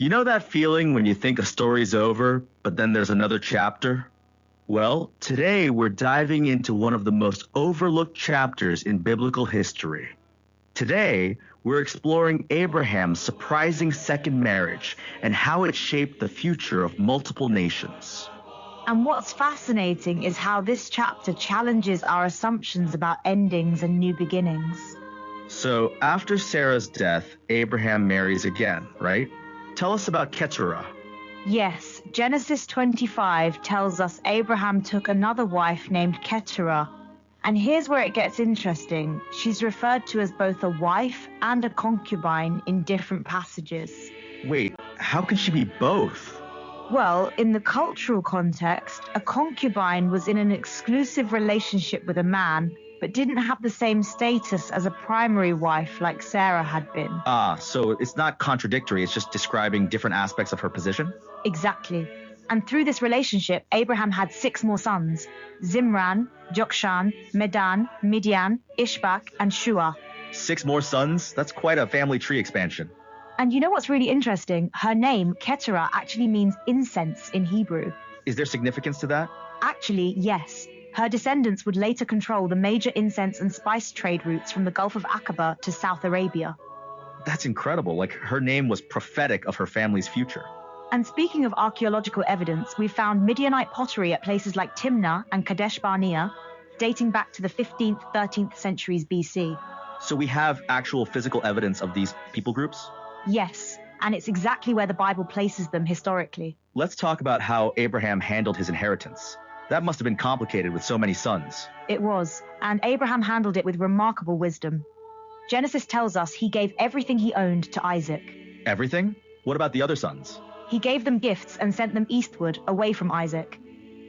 You know that feeling when you think a story's over, but then there's another chapter? Well, today we're diving into one of the most overlooked chapters in biblical history. Today, we're exploring Abraham's surprising second marriage and how it shaped the future of multiple nations. And what's fascinating is how this chapter challenges our assumptions about endings and new beginnings. So, after Sarah's death, Abraham marries again, right? Tell us about Keturah. Yes, Genesis 25 tells us Abraham took another wife named Keturah. And here's where it gets interesting. She's referred to as both a wife and a concubine in different passages. Wait, how can she be both? Well, in the cultural context, a concubine was in an exclusive relationship with a man, but didn't have the same status as a primary wife like Sarah had been. So it's not contradictory, it's just describing different aspects of her position? Exactly. And through this relationship, Abraham had 6 more sons: Zimran, Jokshan, Medan, Midian, Ishbak, and Shua. 6 more sons? That's quite a family tree expansion. And you know what's really interesting? Her name, Keturah, actually means incense in Hebrew. Is there significance to that? Actually, yes. Her descendants would later control the major incense and spice trade routes from the Gulf of Aqaba to South Arabia. That's incredible. Like, her name was prophetic of her family's future. And speaking of archaeological evidence, we've found Midianite pottery at places like Timnah and Kadesh Barnea, dating back to the 15th, 13th centuries BC. So we have actual physical evidence of these people groups? Yes, and it's exactly where the Bible places them historically. Let's talk about how Abraham handled his inheritance. That must have been complicated with so many sons. It was, and Abraham handled it with remarkable wisdom. Genesis tells us he gave everything he owned to Isaac. Everything? What about the other sons? He gave them gifts and sent them eastward, away from Isaac.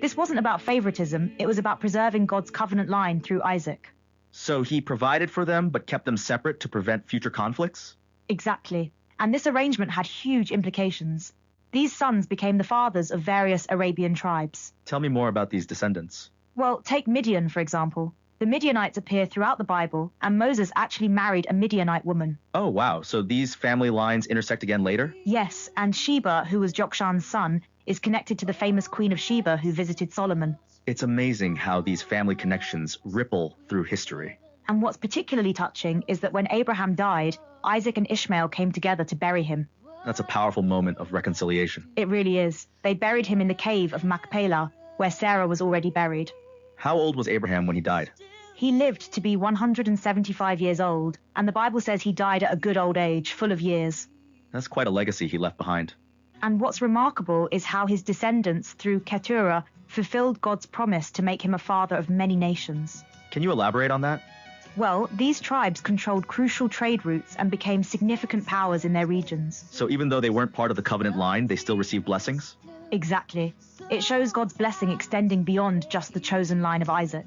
This wasn't about favoritism, it was about preserving God's covenant line through Isaac. So he provided for them but kept them separate to prevent future conflicts? Exactly. And this arrangement had huge implications. These sons became the fathers of various Arabian tribes. Tell me more about these descendants. Well, take Midian, for example. The Midianites appear throughout the Bible, and Moses actually married a Midianite woman. Oh, wow. So these family lines intersect again later? Yes, and Sheba, who was Jokshan's son, is connected to the famous Queen of Sheba who visited Solomon. It's amazing how these family connections ripple through history. And what's particularly touching is that when Abraham died, Isaac and Ishmael came together to bury him. That's a powerful moment of reconciliation. It really is. They buried him in the cave of Machpelah, where Sarah was already buried. How old was Abraham when he died? He lived to be 175 years old, and the Bible says he died at a good old age, full of years. That's quite a legacy he left behind. And what's remarkable is how his descendants, through Keturah, fulfilled God's promise to make him a father of many nations. Can you elaborate on that? Well, these tribes controlled crucial trade routes and became significant powers in their regions. So even though they weren't part of the covenant line, they still received blessings? Exactly. It shows God's blessing extending beyond just the chosen line of Isaac.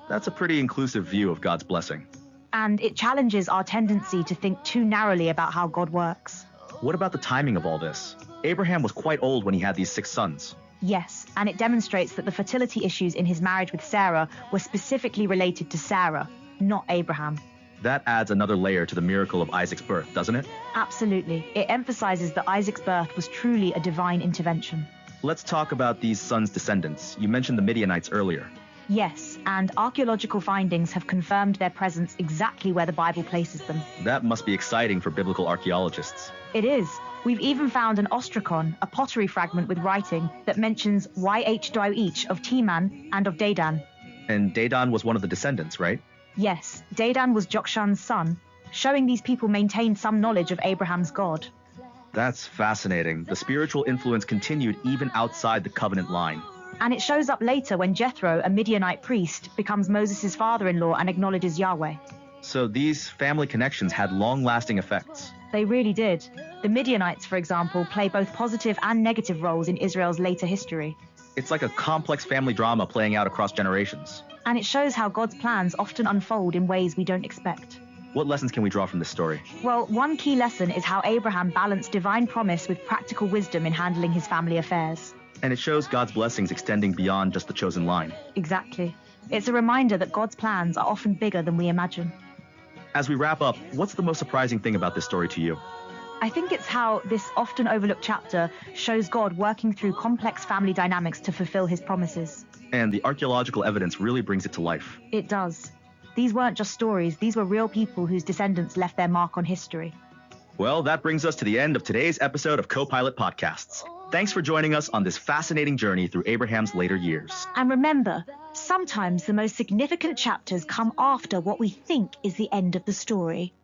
That's a pretty inclusive view of God's blessing. And it challenges our tendency to think too narrowly about how God works. What about the timing of all this? Abraham was quite old when he had these 6 sons. Yes, and it demonstrates that the fertility issues in his marriage with Sarah were specifically related to Sarah, not Abraham. That adds another layer to the miracle of Isaac's birth, doesn't it? Absolutely. It emphasizes that Isaac's birth was truly a divine intervention. Let's talk about these sons' descendants. You mentioned the Midianites earlier. Yes, and archaeological findings have confirmed their presence exactly where the Bible places them. That must be exciting for biblical archaeologists. It is. We've even found an ostrakon, a pottery fragment with writing that mentions YH of Teman and of Dedan. And Dedan was one of the descendants, right? Yes, Dedan was Jokshan's son, showing these people maintained some knowledge of Abraham's God. That's fascinating. The spiritual influence continued even outside the covenant line. And it shows up later when Jethro, a Midianite priest, becomes Moses' father-in-law and acknowledges Yahweh. So these family connections had long-lasting effects. They really did. The Midianites, for example, play both positive and negative roles in Israel's later history. It's like a complex family drama playing out across generations. And it shows how God's plans often unfold in ways we don't expect. What lessons can we draw from this story? Well, one key lesson is how Abraham balanced divine promise with practical wisdom in handling his family affairs. And it shows God's blessings extending beyond just the chosen line. Exactly. It's a reminder that God's plans are often bigger than we imagine. As we wrap up, what's the most surprising thing about this story to you? I think it's how this often overlooked chapter shows God working through complex family dynamics to fulfill his promises. And the archaeological evidence really brings it to life. It does. These weren't just stories, these were real people whose descendants left their mark on history. Well, that brings us to the end of today's episode of Co-Pilot Podcasts. Thanks for joining us on this fascinating journey through Abraham's later years. And remember, sometimes the most significant chapters come after what we think is the end of the story.